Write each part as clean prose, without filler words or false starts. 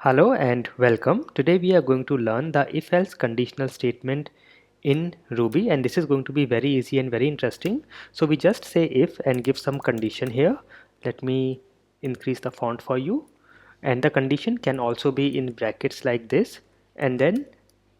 Hello and welcome. Today we are going to learn the if-else conditional statement in Ruby, and this is going to be very easy and very interesting. So we just say if and give some condition here. Let me increase the font for you. And the condition can also be in brackets like this. And then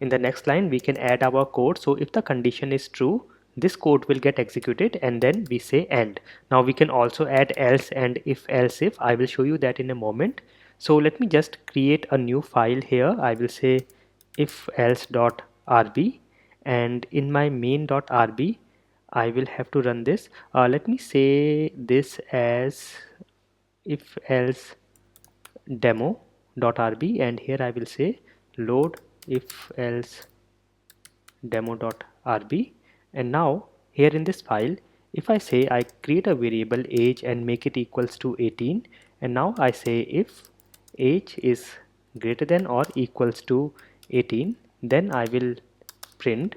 in the next line we can add our code. So if the condition is true, this code will get executed and then we say and. Now we can also add else and if else if. I will show you that in a moment. So let me just create a new file here. I will say if else.rb, and in my main.rb I will have to run this. Let me say this as if else demo.rb, and here I will say load if else demo.rb. And now here in this file, if I say I create a variable age and make it equals to 18, and now I say if age is greater than or equals to 18, then I will print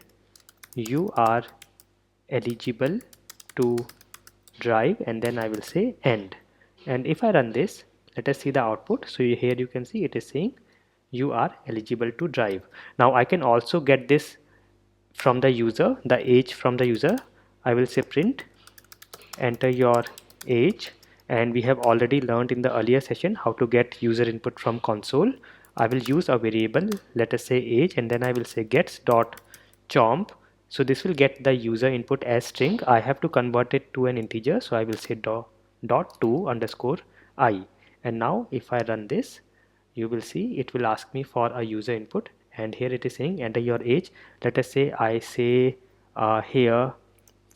you are eligible to drive, and then I will say end. And if I run this, let us see the output. So here you can see it is saying you are eligible to drive. Now I can also get this from the user, the age from the user. I will say print enter your age, and we have already learned in the earlier session how to get user input from console. I will use a variable, let us say age, and then I will say gets dot chomp. So this will get the user input as string. I have to convert it to an integer, so I will say dot to underscore I. And now if I run this, you will see it will ask me for a user input, and here it is saying enter your age. Let us say I say here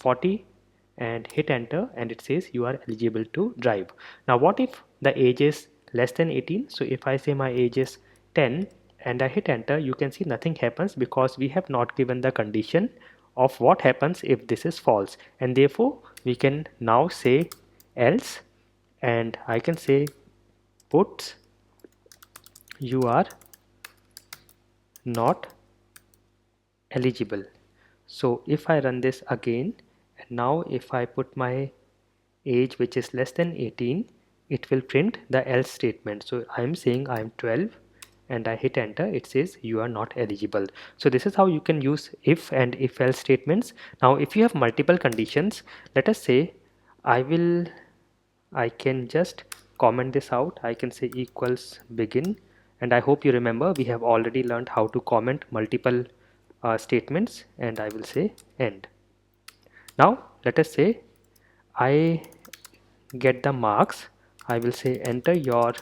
40 and hit enter, and it says you are eligible to drive. Now what if the age is less than 18? So if I say my age is 10 and I hit enter, you can see nothing happens because we have not given the condition of what happens if this is false, and therefore we can now say else, and I can say puts you are not eligible. So if I run this again, and now if I put my age which is less than 18, it will print the else statement. So I'm saying I'm 12 and I hit enter, it says you are not eligible. So this is how you can use if and if else statements. Now if you have multiple conditions, let us say I can just comment this out. I can say equals begin, and I hope you remember we have already learned how to comment multiple statements, and I will say end. Now let us say I get the marks. I will say enter your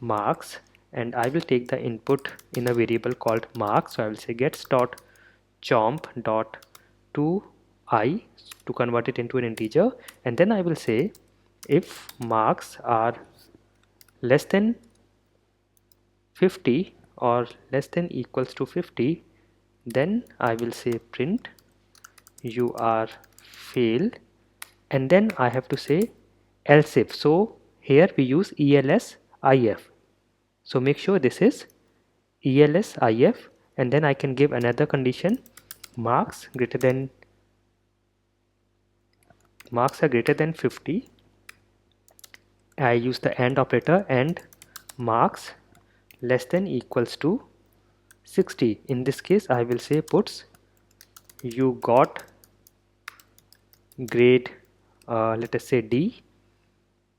marks, and I will take the input in a variable called marks. So I will say gets dot chomp dot to I to convert it into an integer, and then I will say if marks are less than 50 or less than equals to 50, then I will say print you are fail, and then I have to say else if. So here we use ELSIF. So make sure this is ELSIF, and then I can give another condition, marks are greater than 50. I use the AND operator, and marks less than equals to 60. In this case I will say puts you got grade let us say D,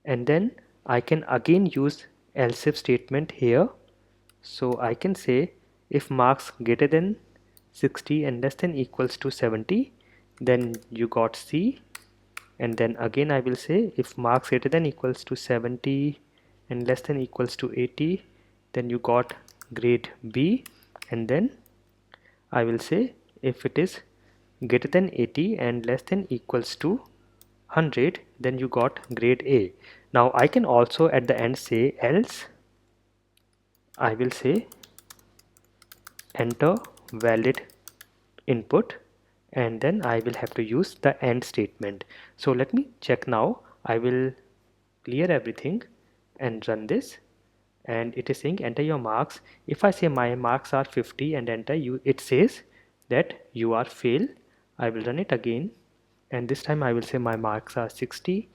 and then I can again use else if statement here. So I can say if marks greater than 60 and less than equals to 70, then you got C, and then again I will say if marks greater than equals to 70 and less than equals to 80, then you got grade B, and then I will say if it is greater than 80 and less than equals to 100, then you got grade A. Now I can also at the end say else. I will say enter valid input, and then I will have to use the AND statement. So let me check now. I will clear everything and run this, and it is saying enter your marks. If I say my marks are 50 and enter, it says that you are fail. I will run it again, and this time I will say my marks are 60.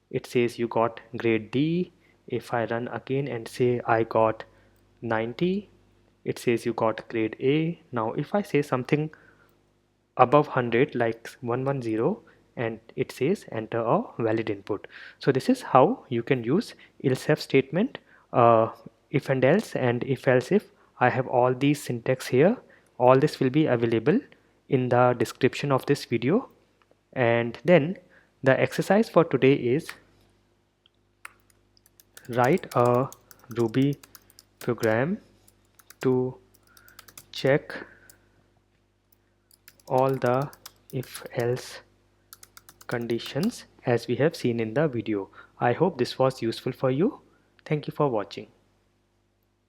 It says you got grade D. If I run again and say I got 90, it says you got grade A. Now if I say something above 100 like 110, and it says enter a valid input. So this is how you can use elsif statement, if and else and if else if. I have all these syntax here. All this will be available in the description of this video. And then the exercise for today is write a Ruby program to check all the if else conditions as we have seen in the video. I hope this was useful for you. Thank you for watching.